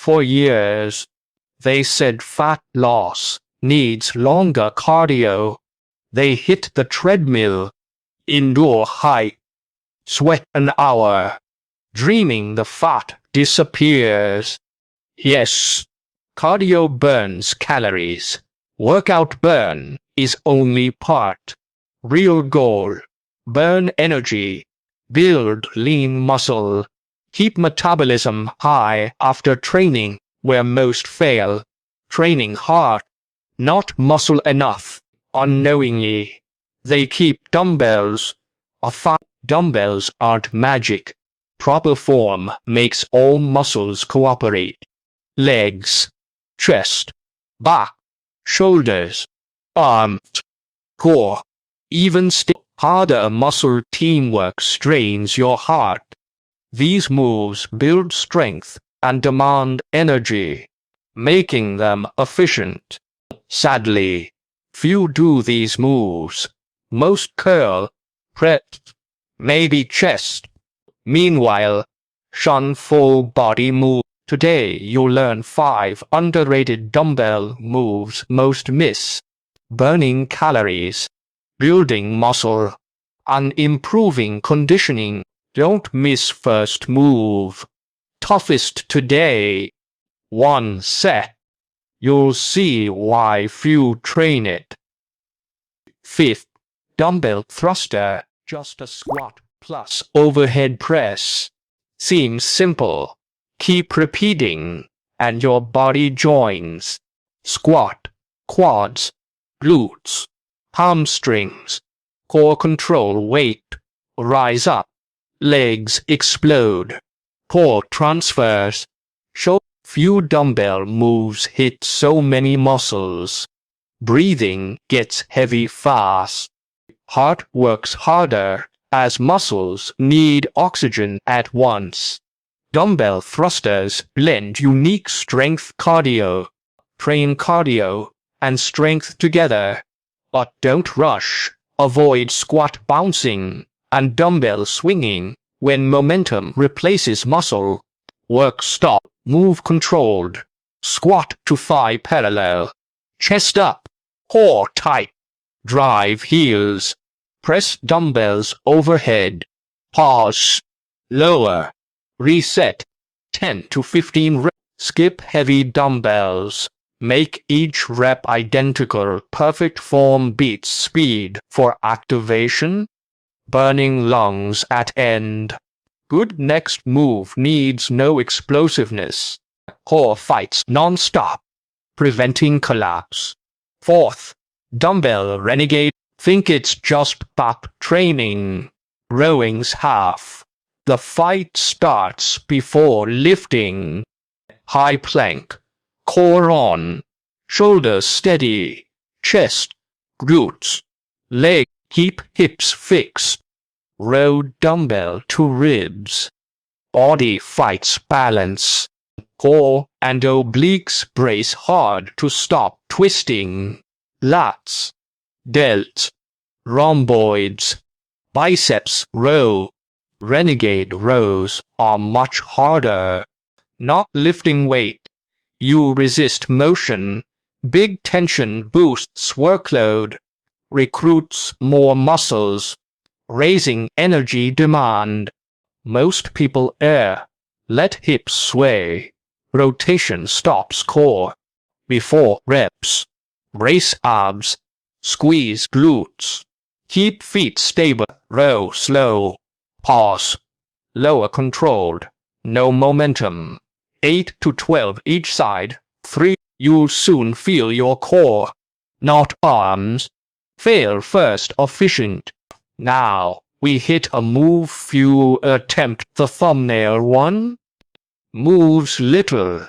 For years, they said fat loss needs longer cardio. They hit the treadmill, endure high sweat an hour, dreaming the fat disappears. Yes, cardio burns calories. Workout burn is only part. Real goal: burn energy, build lean muscle, keep metabolism high after training. Where most fail: training hard, not muscle enough. Unknowingly, they keep dumbbells. Dumbbells aren't magic. Proper form makes all muscles cooperate. Legs, chest, back, shoulders, arms, core. Even harder muscle teamwork strains your heart. These moves build strength and demand energy, making them efficient. Sadly, few do these moves. Most curl, press, maybe chest. Meanwhile, shun full body move. Today you'll learn 5 underrated dumbbell moves most miss. Burning calories, building muscle, and improving conditioning. Don't miss first move. Toughest today. 1 set. You'll see why few train it. 5th, dumbbell thruster. Just a squat plus overhead press. Seems simple. Keep repeating, and your body joins. Squat, quads, glutes, hamstrings, core control weight. Rise up. Legs explode. Core transfers. Few dumbbell moves hit so many muscles. Breathing gets heavy fast. Heart works harder, as muscles need oxygen at once. Dumbbell thrusters blend unique strength cardio. Train cardio and strength together. But don't rush. Avoid squat bouncing and dumbbell swinging when momentum replaces muscle. Work stop. Move controlled. Squat to thigh parallel. Chest up. Core tight. Drive heels. Press dumbbells overhead. Pause. Lower. Reset. 10 to 15 reps. Skip heavy dumbbells. Make each rep identical. Perfect form beats speed. For activation, burning lungs at end. Good next move needs no explosiveness. Core fights non-stop, preventing collapse. 4th, dumbbell renegade. Think it's just back training. Rowing's half. The fight starts before lifting. High plank. Core on. Shoulders steady. Chest. Glutes. Leg. Keep hips fixed. Row dumbbell to ribs. Body fights balance. Core and obliques brace hard to stop twisting. Lats. Delts. Rhomboids. Biceps row. Renegade rows are much harder. Not lifting weight. You resist motion. Big tension boosts workload. Recruits more muscles. Raising energy demand. Most people err. Let hips sway. Rotation stops core. Before reps. Brace abs. Squeeze glutes. Keep feet stable. Row slow. Pause. Lower controlled. No momentum. 8 to 12 each side. 3. You'll soon feel your core, not arms. Fail first efficient. Now, we hit a move few attempt. The thumbnail one moves little.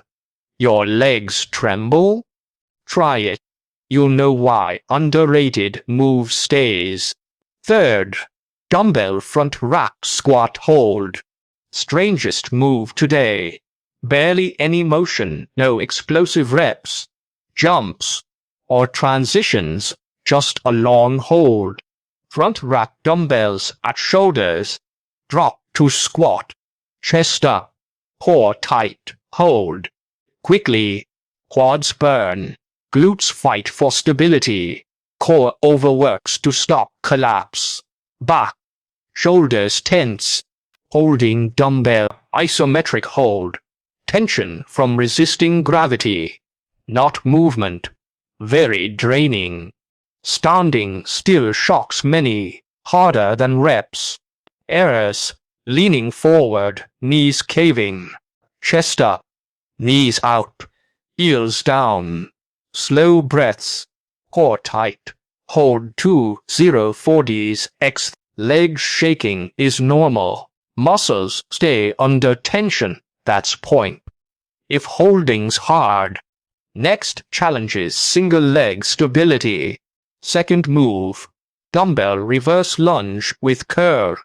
Your legs tremble? Try it. You'll know why underrated move stays. 3rd, dumbbell front rack squat hold. Strangest move today. Barely any motion, no explosive reps, jumps, or transitions, just a long hold. Front rack dumbbells at shoulders. Drop to squat. Chest up. Core tight. Hold. quickly. Quads burn. Glutes fight for stability. Core overworks to stop collapse. Back. Shoulders tense. Holding dumbbell. Isometric hold. Tension from resisting gravity. Not movement. Very draining. Standing still shocks many. Harder than reps. Errors. Leaning forward, knees caving. Chest up. Knees out. Heels down. Slow breaths. Core tight. Hold 2-0-40s x. Legs shaking is normal. Muscles stay under tension. That's point. If holding's hard. Next challenge is single leg stability. Second move. Dumbbell reverse lunge with curl.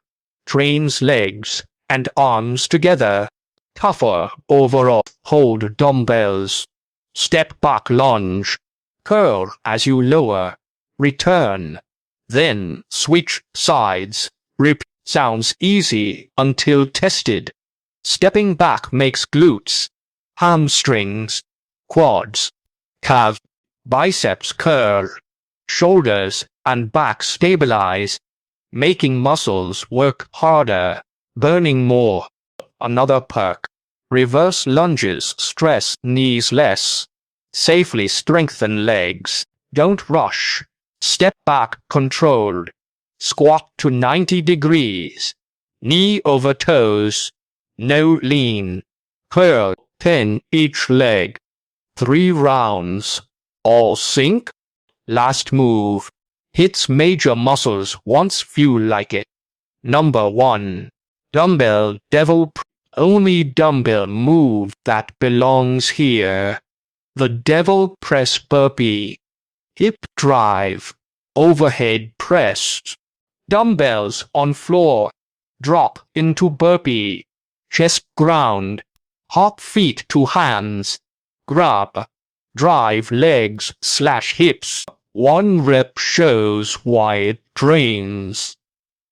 Trains legs and arms together. Tougher overall. Hold dumbbells. Step back lunge. Curl as you lower. Return. Then switch sides. Repeat. Sounds easy until tested. Stepping back makes glutes, hamstrings, quads, calf, biceps curl, shoulders and back stabilize, making muscles work harder, burning more. Another perk. Reverse lunges stress knees less. Safely strengthen legs. Don't rush. Step back controlled. Squat to 90 degrees. Knee over toes. No lean. Curl 10 each leg. 3 rounds. All sync. Last move. Hits major muscles once few like it. Number 1. Dumbbell devil. Only dumbbell move that belongs here. The devil press burpee. Hip drive. Overhead press. Dumbbells on floor. Drop into burpee. Chest ground. Hop feet to hands. Grab. Drive legs / hips. 1 rep shows why it drains.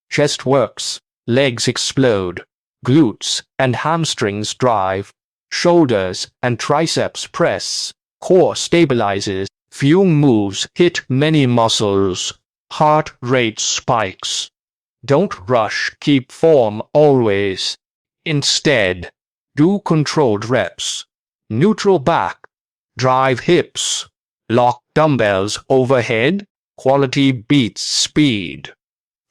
Chest works. Legs explode. Glutes and hamstrings drive. Shoulders and triceps press. Core stabilizes. Few moves hit many muscles. Heart rate spikes. Don't rush, keep form always. Instead, do controlled reps. Neutral back. Drive hips. Lock dumbbells overhead. Quality beats speed.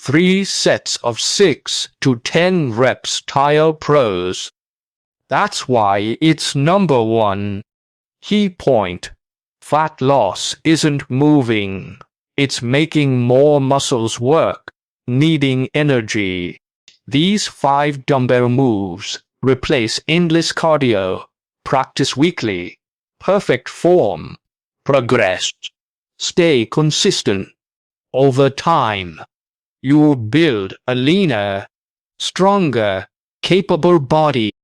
3 sets of 6 to 10 reps tire pros. That's why it's number 1. Key point. Fat loss isn't moving. It's making more muscles work, needing energy. These 5 dumbbell moves replace endless cardio. Practice weekly. Perfect form. Progress. Stay consistent. Over time, you'll build a leaner, stronger, capable body.